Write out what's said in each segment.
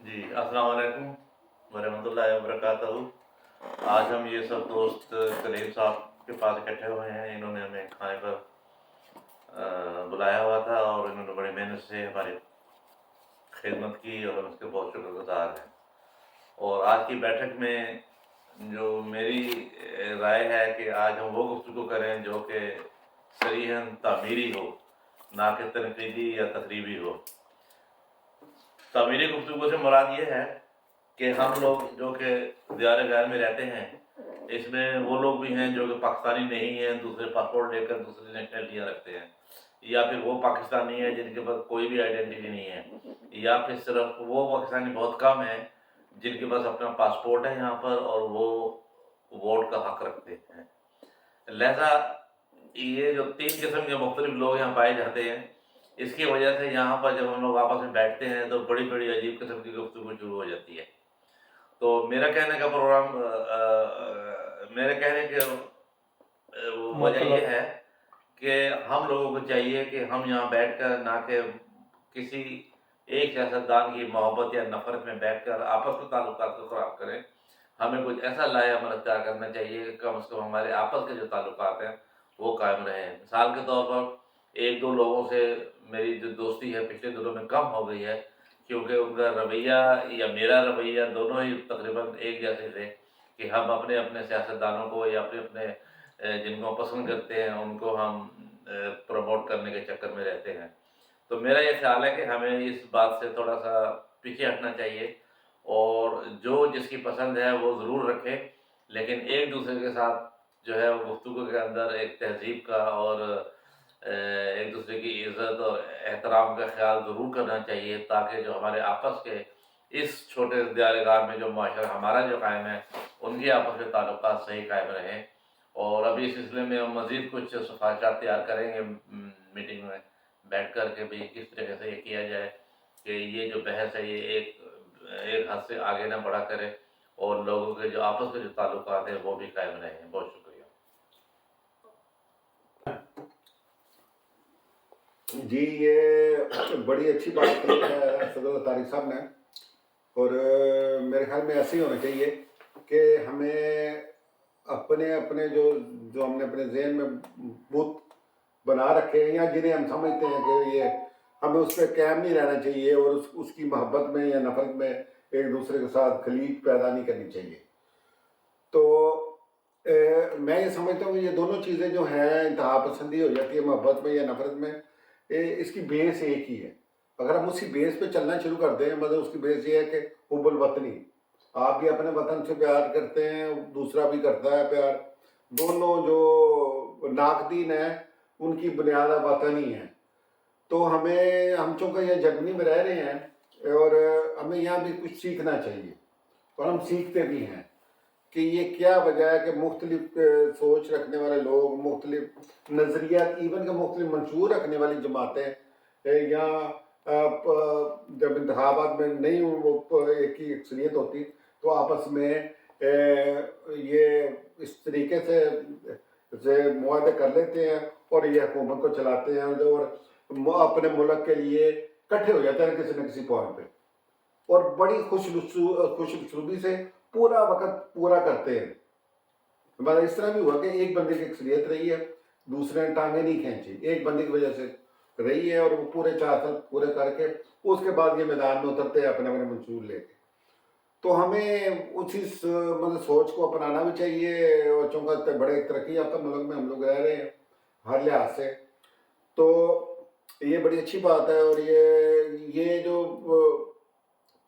जी, अस्सलाम वालेकुम वरहमतुल्लाहि वबरकातुहू। आज हम ये सब दोस्त कलीम साहब के पास इकट्ठे हुए हैं। इन्होंने हमें खाने पर बुलाया हुआ था और इन्होंने बड़ी मेहनत से हमारी खिदमत की और हम उसके बहुत शुक्रगुजार हैं। और आज की बैठक में जो मेरी राय है कि आज हम वो गुफ्तगू करें जो कि सरीहन तामीरी हो, ना कि तनकीदी या तकरीबी हो। तामीरी गुफ्तगू से मुराद ये है कि हम लोग जो कि दियार गैर में रहते हैं, इसमें वो लोग भी हैं जो कि पाकिस्तानी नहीं हैं, दूसरे पासपोर्ट लेकर दूसरी नेशनलिटियाँ रखते हैं, या फिर वो पाकिस्तानी है जिनके पास कोई भी आइडेंटिटी नहीं है, या फिर सिर्फ वो पाकिस्तानी बहुत कम हैं जिनके पास अपना पासपोर्ट है यहाँ पर और वो वोट का हक रखते हैं। लिहाजा ये जो 3 किस्म के मुख्तलिफ लोग यहाँ पाए जाते हैं, इसकी वजह से यहाँ पर जब हम लोग आपस में बैठते हैं तो बड़ी बड़ी अजीब किस्म की गुफ्तगू शुरू हो जाती है। तो मेरा कहने का प्रोग्राम मेरे कहने के वजह ये है कि हम लोगों को चाहिए कि हम यहाँ बैठकर ना कि किसी एक सियासतदान की मोहब्बत या नफरत में बैठकर आपस में ताल्लुकात को ख़राब करें। हमें कुछ ऐसा लाहेअमल अख्तियार करना चाहिए कि कम से कम हमारे आपस के जो ताल्लुकात हैं वो कायम रहें। मिसाल के तौर पर एक दो लोगों से मेरी जो दोस्ती है पिछले दिनों में कम हो गई है, क्योंकि उनका रवैया या मेरा रवैया दोनों ही तकरीबन एक जैसे थे कि हम अपने अपने सियासतदानों को या अपने अपने जिनको पसंद करते हैं उनको हम प्रमोट करने के चक्कर में रहते हैं। तो मेरा ये ख्याल है कि हमें इस बात से थोड़ा सा पीछे हटना चाहिए और जो जिसकी पसंद है वो ज़रूर रखे, लेकिन एक दूसरे के साथ जो है वो गुफ्तगू के अंदर एक तहज़ीब का और एक दूसरे की इज़्ज़त और एहतराम का ख्याल ज़रूर करना चाहिए, ताकि जो हमारे आपस के इस छोटे दायरेदार में जो माशरा हमारा जो कायम है उनके आपस में ताल्लुकात सही कायम रहें। और अभी इस सिलसिले में हम मज़ीद कुछ सिफारिशात तैयार करेंगे मीटिंग में बैठ कर के भी किस तरीके से ये किया जाए कि ये जो बहस है ये एक हद से आगे ना बढ़ा करे और लोगों के जो आपस के जो ताल्लुकात हैं वो भी कायम रहें। बहुत शुक्रिया। जी, ये बड़ी अच्छी बात की है सदर तारिक साहब ने। और मेरे ख्याल में ऐसे ही होना चाहिए कि हमें अपने अपने जो जो हमने अपने जहन में बुत बना रखे हैं या जिन्हें हम समझते हैं कि ये हमें उस पर कायम नहीं रहना चाहिए और उसकी मोहब्बत में या नफरत में एक दूसरे के साथ खलीज पैदा नहीं करनी चाहिए। तो मैं ये समझता हूँ कि ये दोनों चीज़ें जो हैं इंतहा पसंदी हो जाती है मोहब्बत में या नफरत में, इसकी बेस एक ही है। अगर हम उसी बेस पे चलना शुरू कर दें, मतलब उसकी बेस ये है कि हुब्बुल वतनी, आप भी अपने वतन से प्यार करते हैं, दूसरा भी करता है प्यार, दोनों जो नाकदीन है उनकी बुनियाद वतन ही है। तो हम चूँकि ये जर्मनी में रह रहे हैं और हमें यहाँ भी कुछ सीखना चाहिए और हम सीखते भी हैं कि ये क्या वजह है कि मुख्तलिफ सोच रखने वाले लोग, मुख्तलिफ नज़रियात, इवन के मुख्तलिफ मंशूर रखने वाली जमातें या जब इंतखाबात में नहीं वो एक ही अक्सरियत होती तो आपस में ये इस तरीके से मुआहदे कर लेते हैं और ये हुकूमत को चलाते हैं और अपने मुल्क के लिए इकट्ठे हो जाते हैं किसी न किसी पॉइंट पे और बड़ी खुशरूबी से पूरा वक्त पूरा करते हैं। मतलब इस तरह भी हुआ कि एक बंदे की अक्सरियत रही है, दूसरे ने टांगे नहीं खींची, एक बंदे की वजह से रही है और वो पूरे 4 साल पूरे करके उसके बाद ये मैदान में उतरते हैं अपने अपने मंसूर लेके। तो हमें उसी मतलब सोच को अपनाना भी चाहिए और चूँकि बड़े तरक्की याफ्ता मुल्क में हम लोग रह रहे हैं हर लिहाज से, तो ये बड़ी अच्छी बात है। और ये जो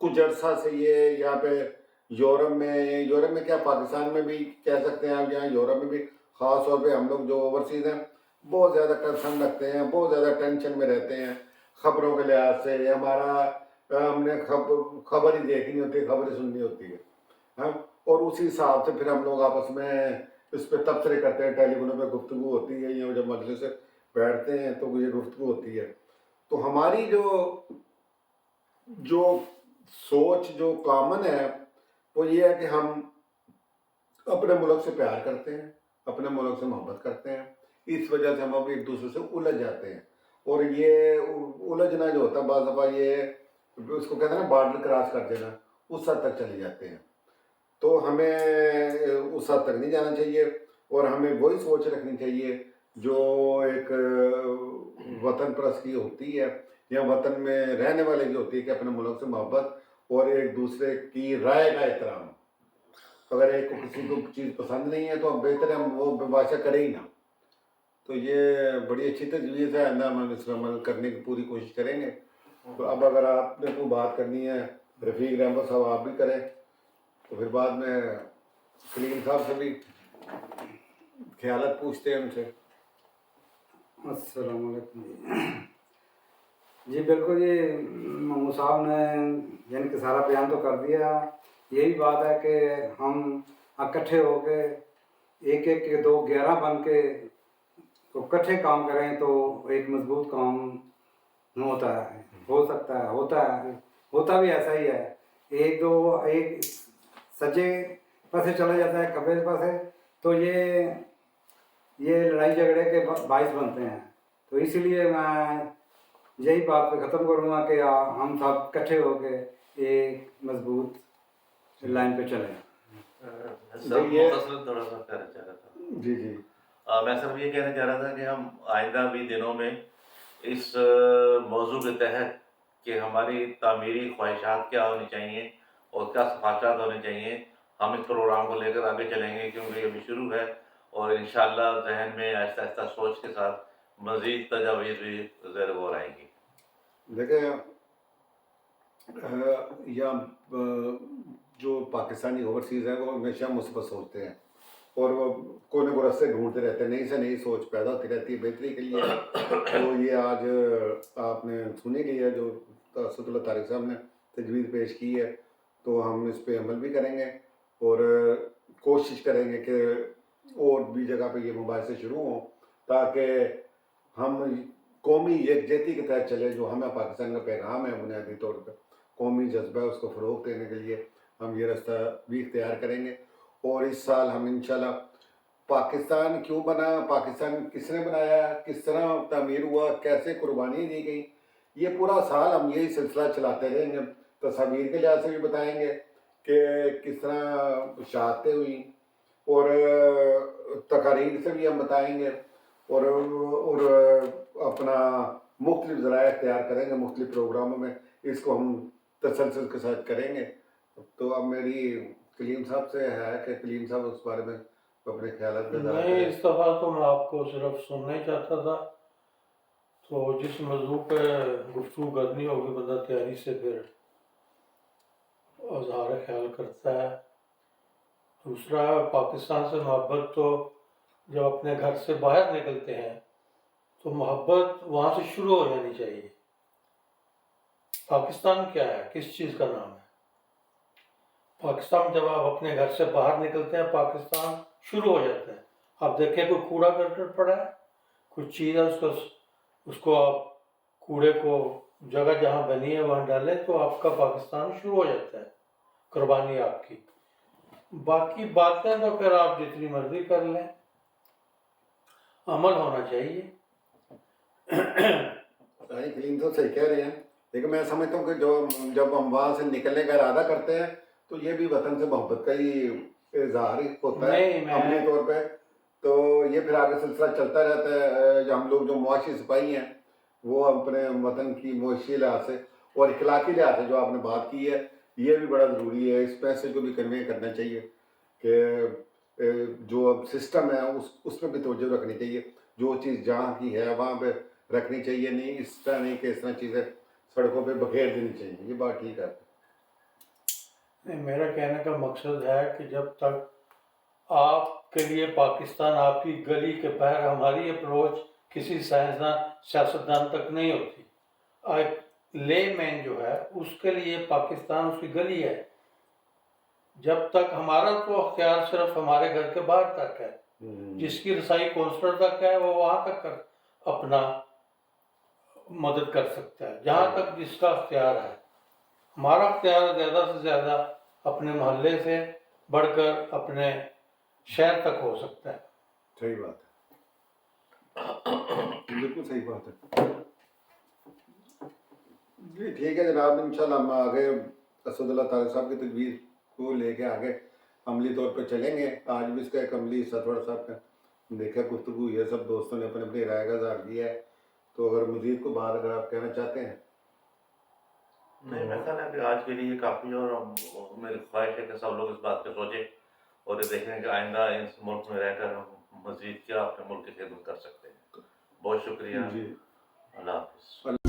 कुछ अर्सा से ये यहाँ पे यूरोप में क्या पाकिस्तान में भी कह सकते हैं आप, यहाँ यूरोप में भी ख़ास तौर पे हम लोग जो ओवरसीज़ हैं बहुत ज़्यादा कंसर्न रखते हैं, बहुत ज़्यादा टेंशन में रहते हैं ख़बरों के लिहाज से। हमने खबर ही देखनी होती है, खबर ही सुननी होती है, हाँ। और उसी हिसाब से फिर हम लोग आपस में इस पर तबसरे करते हैं, टेलीफोनों पे गुफ्तगू होती है या जब मजलिस से बैठते हैं तो ये गुफ्तगू होती है। तो हमारी जो सोच जो कॉमन है वो ये है कि हम अपने मुल्क से प्यार करते हैं, अपने मुल्क से मोहब्बत करते हैं, इस वजह से हम अब एक दूसरे से उलझ जाते हैं। और ये उलझना जो होता है बाज़ दफ़ा ये उसको कहते हैं ना बॉर्डर क्रॉस कर देना, उस हद तक चले जाते हैं। तो हमें उस हद तक नहीं जाना चाहिए, और हमें वही सोच रखनी चाहिए जो एक वतन परस्त की होती है, या वतन में रहने वाले की होती है, कि अपने मुल्क से मोहब्बत और एक दूसरे की राय का एहतराम। अगर एक को किसी को चीज़ पसंद नहीं है तो बेहतर है हम वो बेबाशा करें ही ना। तो ये बड़ी अच्छी तजवीज़ है, आइंदा हम इस पर अमल करने की पूरी कोशिश करेंगे। तो अब अगर आपने कोई बात करनी है रफ़ीक रहमत साहब आप भी करें, तो फिर बाद में कलीम साहब से भी ख्यालात पूछते हैं उनसे। अस्सलाम वालेकुम जी। बिल्कुल, ये ममू साहब ने यानी कि सारा बयान तो कर दिया। यही बात है कि हम इकट्ठे हो के एक एक के 2 11 बन के तो इकट्ठे काम करें तो एक मजबूत काम होता है, हो सकता है, होता भी ऐसा ही है। एक सज्जे पासे चला जाता है, खब्बे पासे, तो ये लड़ाई झगड़े के बाइस बनते हैं। तो इसीलिए मैं यही बात पे ख़त्म करूँगा कि हम सब इकट्ठे होके एक मजबूत लाइन पे चलें। सब मुख्तसर थोड़ा सा कहना चाह रहा था। जी जी। मैं सिर्फ ये कहना चाह रहा था कि हम आइंदा भी दिनों में इस मौजू के तहत कि हमारी तामीरी ख्वाहिशात क्या होनी चाहिए और क्या सफाचात होने चाहिए, हम इस प्रोग्राम को लेकर आगे चलेंगे, क्योंकि अभी शुरू है और इंशाअल्लाह जहन में आहिस्ता आहिस्ता सोच के साथ मज़ीद तजावीज़ भी ज़ेर गौर आएंगी। देखिए या जो पाकिस्तानी ओवरसीज़ हैं वो हमेशा मुस्बत सोचते हैं, और वो कोई न कोई रास्ते ढूंढते रहते हैं, नई से नई सोच पैदा होती रहती है बेहतरी के लिए। तो ये आज आपने सुनी ली है जो असदुल्लाह तारिक साहब ने तजवीज़ पेश की है, तो हम इस पे अमल भी करेंगे और कोशिश करेंगे कि और भी जगह पे ये मुबाहिसे शुरू हों, ताकि हम कौमी यकजहती के तहत चले। जो हमें पाकिस्तान का पैगाम है बुनियादी तौर पर कौमी जज्बा है, उसको फ़रोग़ देने के लिए हम ये रास्ता भी इख्तियार करेंगे। और इस साल हम इंशाल्लाह पाकिस्तान क्यों बना, पाकिस्तान किसने बनाया, किस तरह तामीर हुआ, कैसे कुर्बानी दी गई, ये पूरा साल हम यही सिलसिला चलाते रहेंगे। तस्वीर के लिहाज से भी बताएंगे कि किस तरह शहादतें हुई, और तकारीर से भी हम बताएंगे, और अपना मुख्तलिफ ज़राए इख्तियार करेंगे, मुख्तलिफ प्रोग्रामों में इसको हम तसलसल के साथ करेंगे। तो अब मेरी कलीम साहब से है कि कलीम साहब उस बारे में अपने ख्यालात बता नहीं, इस दफ़ा तो मैं आपको सिर्फ सुनना ही चाहता था। तो जिस मौजू पे गुफ्तगू करनी होगी बंदा तैयारी से फिर इज़हार ख्याल करता है। दूसरा, पाकिस्तान से मोहब्बत तो जब अपने घर से बाहर निकलते हैं तो मोहब्बत वहाँ से शुरू हो जानी चाहिए। पाकिस्तान क्या है, किस चीज़ का नाम है? पाकिस्तान जब आप अपने घर से बाहर निकलते हैं पाकिस्तान शुरू हो जाता है। आप देखें कोई कूड़ा करकट पड़ा है, कुछ चीज़ है, उसको आप कूड़े को जगह जहाँ बनी है वहाँ डालें तो आपका पाकिस्तान शुरू हो जाता है, कुर्बानी आपकी। बाकी बातें तो फिर आप जितनी मर्जी कर लें, अमल होना चाहिए। कलीम साहब सही कह रहे हैं, लेकिन मैं समझता हूँ कि जब हम वहाँ से निकलने का इरादा करते हैं तो ये भी वतन से मोहब्बत का ही इजहार होता है अमली तौर पे। तो ये फिर आगे सिलसिला चलता रहता है। जो हम लोग जो मुआशी सिपाही हैं वो अपने वतन की मुआशी लिहाज से और इखलाकी लिहाज से जो आपने बात की है, ये भी बड़ा ज़रूरी है। इस मैसेज को भी कन्वे करना चाहिए कि जो अब सिस्टम है उस पर भी तवज्जो रखनी चाहिए। जो चीज़ जहाँ की है वहाँ पे रखनी चाहिए, नहीं इस तरह नहीं कि इस तरह चीज़ें सड़कों पे बखेर देनी चाहिए। ये बात ठीक है। नहीं, मेरा कहने का मकसद है कि जब तक आपके लिए पाकिस्तान आपकी गली के बाहर, हमारी अप्रोच किसी साइंसदान सियासतदान तक नहीं होती। एक ले मैन जो है उसके लिए पाकिस्तान उसकी गली है। जब तक हमारा तो अख्तियार सिर्फ हमारे घर के बाहर तक है, जिसकी रसाई कौंसलर तक है वो वहाँ तक अपना मदद कर सकता है, जहाँ तक जिसका अख्तियार है। हमारा अख्तियार ज़्यादा से ज़्यादा अपने मोहल्ले से बढ़कर अपने शहर तक हो सकता है। सही बात है, बिल्कुल सही बात है। जी ठीक है जनाब, इंशाल्लाह हम आगे असदुल्लाह तारिक साहब की तजवीज़ को लेके आगे अमली तौर पर चलेंगे। आज भी इसका एक अमली हिस्सा थोड़ा सा आपने देखा, गुफ्तगू हुई है, सब दोस्तों ने अपनी अपनी राय का इज़हार किया है। तो अगर मज़ीद को बात अगर आप कहना चाहते हैं नहीं, मेरा ख्याल है कि आज के लिए काफ़ी, और मेरी ख्वाहिश है कि सब लोग इस बात पे सोचें और ये देखें कि आइंदा इस मुल्क में रहकर हम मज़ीद क्या अपने मुल्क की खिदमत कर सकते हैं। बहुत शुक्रिया। जी अल्लाह हाफ़िज़।